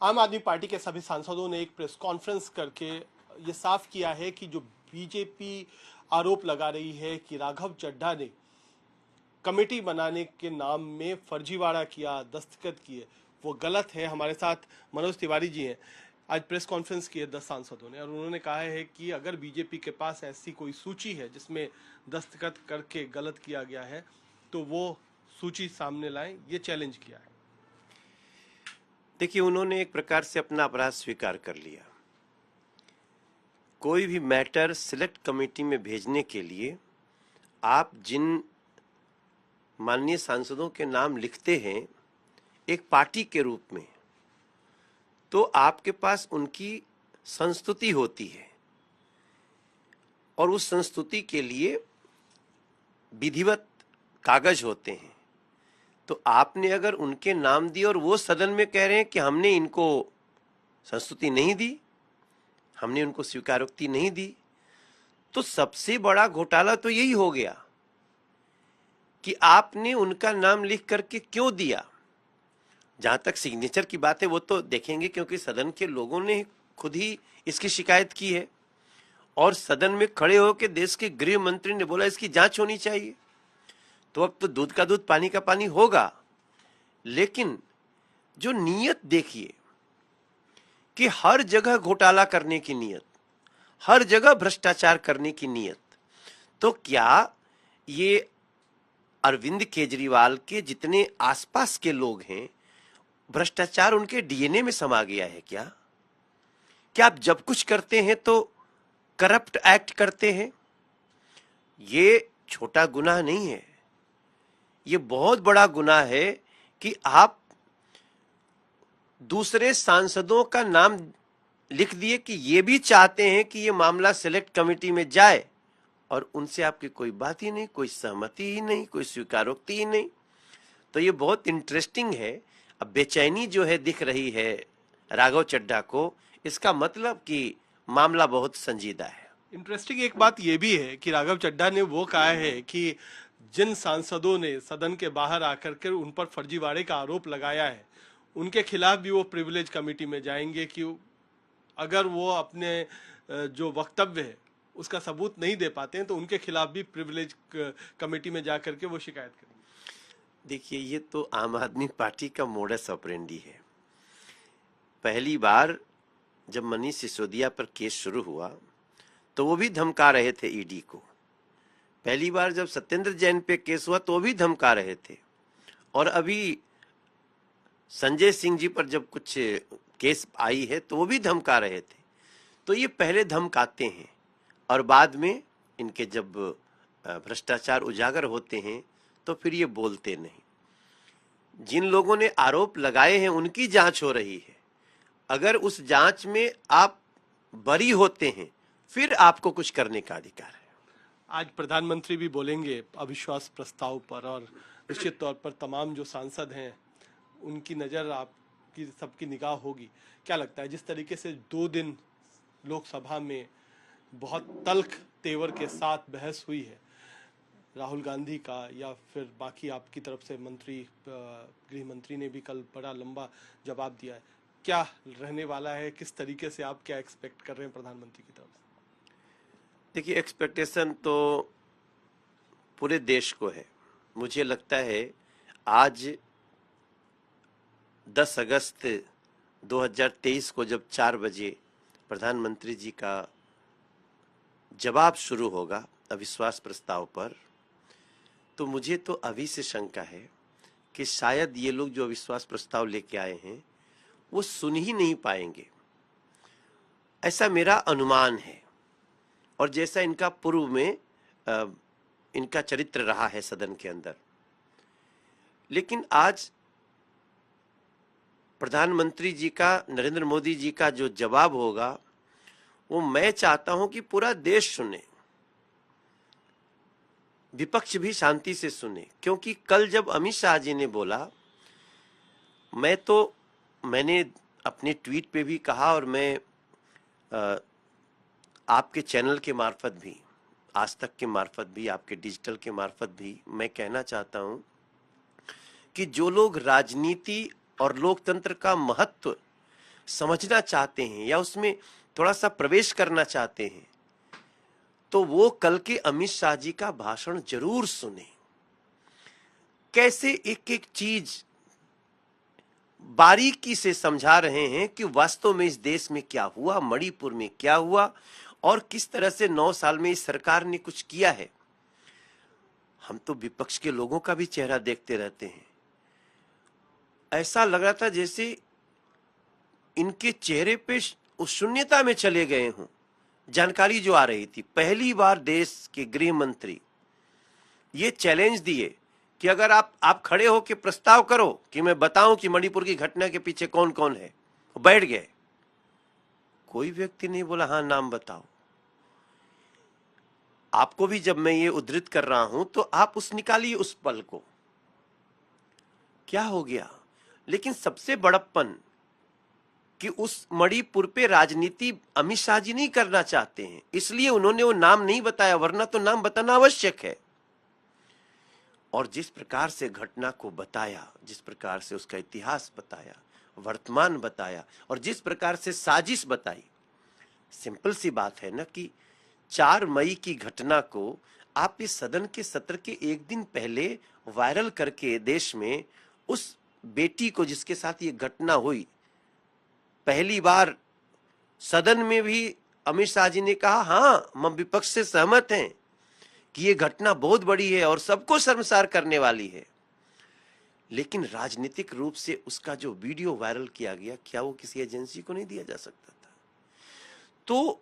आम आदमी पार्टी के सभी सांसदों ने एक प्रेस कॉन्फ्रेंस करके ये साफ किया है कि जो बीजेपी आरोप लगा रही है कि राघव चड्ढा ने कमेटी बनाने के नाम में फर्जीवाड़ा किया, दस्तखत किए, वो गलत है। हमारे साथ मनोज तिवारी जी हैं। आज प्रेस कॉन्फ्रेंस की है 10 सांसदों ने और उन्होंने कहा है कि अगर बीजेपी के पास ऐसी कोई सूची है जिसमें दस्तखत करके गलत किया गया है तो वो सूची सामने लाएं। ये चैलेंज किया है। देखिए, उन्होंने एक प्रकार से अपना अपराध स्वीकार कर लिया। कोई भी मैटर सिलेक्ट कमेटी में भेजने के लिए आप जिन माननीय सांसदों के नाम लिखते हैं एक पार्टी के रूप में, तो आपके पास उनकी संस्तुति होती है और उस संस्तुति के लिए विधिवत कागज होते हैं। तो आपने अगर उनके नाम दिए और वो सदन में कह रहे हैं कि हमने इनको संस्तुति नहीं दी, हमने उनको स्वीकारोक्ति नहीं दी, तो सबसे बड़ा घोटाला तो यही हो गया कि आपने उनका नाम लिख करके क्यों दिया। जहां तक सिग्नेचर की बात है वो तो देखेंगे, क्योंकि सदन के लोगों ने खुद ही इसकी शिकायत की है और सदन में खड़े होकर देश के गृह मंत्री ने बोला इसकी जांच होनी चाहिए। तो अब तो दूध का दूध पानी का पानी होगा। लेकिन जो नीयत देखिए कि हर जगह घोटाला करने की नीयत, हर जगह भ्रष्टाचार करने की नीयत, तो क्या ये अरविंद केजरीवाल के जितने आसपास के लोग हैं भ्रष्टाचार उनके डीएनए में समा गया है क्या? क्या आप जब कुछ करते हैं तो करप्ट एक्ट करते हैं? ये छोटा गुनाह नहीं है, ये बहुत बड़ा गुनाह है कि आप दूसरे सांसदों का नाम लिख दिए कि ये भी चाहते हैं कि ये मामला सिलेक्ट कमेटी में जाए और उनसे आपकी कोई बात ही नहीं, कोई सहमति ही नहीं, कोई स्वीकारोक्ति ही नहीं। तो ये बहुत इंटरेस्टिंग है। अब बेचैनी जो है दिख रही है राघव चड्ढा को, इसका मतलब कि मामला बहुत संजीदा है। इंटरेस्टिंग एक बात यह भी है कि राघव चड्ढा ने वो कहा है कि जिन सांसदों ने सदन के बाहर आकर के उन पर फर्जीवाड़े का आरोप लगाया है उनके खिलाफ भी वो प्रिविलेज कमेटी में जाएंगे कि अगर वो अपने जो वक्तव्य है उसका सबूत नहीं दे पाते हैं तो उनके खिलाफ भी प्रिविलेज कमेटी में जा करके वो शिकायत करेंगे। देखिए, ये तो आम आदमी पार्टी का मोडस ऑपरेंडी है। पहली बार जब मनीष सिसोदिया पर केस शुरू हुआ तो वो भी धमका रहे थे ईडी को। पहली बार जब सत्येंद्र जैन पे केस हुआ तो वो भी धमका रहे थे। और अभी संजय सिंह जी पर जब कुछ केस आई है तो वो भी धमका रहे थे। तो ये पहले धमकाते हैं और बाद में इनके जब भ्रष्टाचार उजागर होते हैं तो फिर ये बोलते नहीं। जिन लोगों ने आरोप लगाए हैं उनकी जांच हो रही है। अगर उस जांच में आप बरी होते हैं फिर आपको कुछ करने का अधिकार है। आज प्रधानमंत्री भी बोलेंगे अविश्वास प्रस्ताव पर और निश्चित तौर पर तमाम जो सांसद हैं उनकी नज़र आपकी सबकी निगाह होगी। क्या लगता है जिस तरीके से 2 दिन लोकसभा में बहुत तल्ख तेवर के साथ बहस हुई है राहुल गांधी का या फिर बाकी आपकी तरफ से मंत्री गृह मंत्री ने भी कल बड़ा लंबा जवाब दिया है, क्या रहने वाला है? किस तरीके से आप क्या एक्सपेक्ट कर रहे हैं प्रधानमंत्री की तरफ से? देखिए, एक्सपेक्टेशन तो पूरे देश को है। मुझे लगता है आज 10 अगस्त 2023 को जब 4 बजे प्रधानमंत्री जी का जवाब शुरू होगा अविश्वास प्रस्ताव पर, तो मुझे तो अभी से शंका है कि शायद ये लोग जो अविश्वास प्रस्ताव लेके आए हैं वो सुन ही नहीं पाएंगे, ऐसा मेरा अनुमान है। और जैसा इनका पूर्व में इनका चरित्र रहा है सदन के अंदर। लेकिन आज प्रधानमंत्री जी का, नरेंद्र मोदी जी का जो जवाब होगा वो मैं चाहता हूं कि पूरा देश सुने, विपक्ष भी शांति से सुने। क्योंकि कल जब अमित शाह जी ने बोला, मैंने अपने ट्वीट पे भी कहा और मैं आपके चैनल के मार्फत भी, आज तक के मार्फत भी, आपके डिजिटल के मार्फत भी मैं कहना चाहता हूं कि जो लोग राजनीति और लोकतंत्र का महत्व समझना चाहते हैं या उसमें थोड़ा सा प्रवेश करना चाहते हैं, तो वो कल के अमित शाह जी का भाषण जरूर सुने। कैसे एक एक चीज बारीकी से समझा रहे हैं कि वास्तव में इस देश में क्या हुआ, मणिपुर में क्या हुआ और किस तरह से 9 साल में इस सरकार ने कुछ किया है। हम तो विपक्ष के लोगों का भी चेहरा देखते रहते हैं, ऐसा लग रहा था जैसे इनके चेहरे पे उस शून्यता में चले गए हों। जानकारी जो आ रही थी, पहली बार देश के गृह मंत्री ये चैलेंज दिए कि अगर आप खड़े होकर प्रस्ताव करो कि मैं बताऊं कि मणिपुर की घटना के पीछे कौन कौन है, बैठ गए। कोई व्यक्ति नहीं बोला हाँ नाम बताओ। आपको भी जब मैं ये उद्धृत कर रहा हूं तो आप निकालिए उस पल को, क्या हो गया। लेकिन सबसे बड़प्पन कि उस मणिपुर पे राजनीति अमित शाह जी नहीं करना चाहते हैं, इसलिए उन्होंने वो नाम नहीं बताया, वरना तो नाम बताना आवश्यक है। और जिस प्रकार से घटना को बताया, जिस प्रकार से उसका इतिहास बताया, वर्तमान बताया और जिस प्रकार से साजिश बताई, सिंपल सी बात है ना कि 4 मई की घटना को आप इस सदन के सत्र के एक दिन पहले वायरल करके देश में उस बेटी को जिसके साथ ये घटना हुई, पहली बार सदन में भी अमित शाह जी ने कहा हाँ हम विपक्ष से सहमत हैं कि ये घटना बहुत बड़ी है और सबको शर्मसार करने वाली है, लेकिन राजनीतिक रूप से उसका जो वीडियो वायरल किया गया, क्या वो किसी एजेंसी को नहीं दिया जा सकता था? तो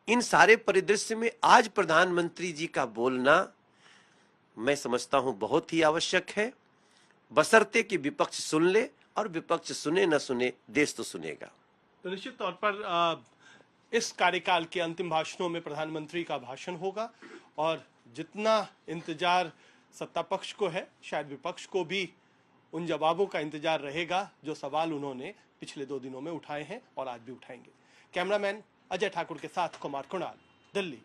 इन सारे परिदृश्य में आज प्रधानमंत्री जी का बोलना मैं समझता हूं बहुत ही आवश्यक है, बशर्ते कि विपक्ष सुन ले, और विपक्ष सुने न सुने देश तो सुनेगा। तो निश्चित तौर पर इस कार्यकाल के अंतिम भाषणों में प्रधानमंत्री का भाषण होगा और जितना इंतजार सत्ता पक्ष को है, शायद विपक्ष को भी उन जवाबों का इंतजार रहेगा जो सवाल उन्होंने पिछले 2 दिनों में उठाए हैं और आज भी उठाएंगे। कैमरामैन अजय ठाकुर के साथ कुमार कुणाल, दिल्ली।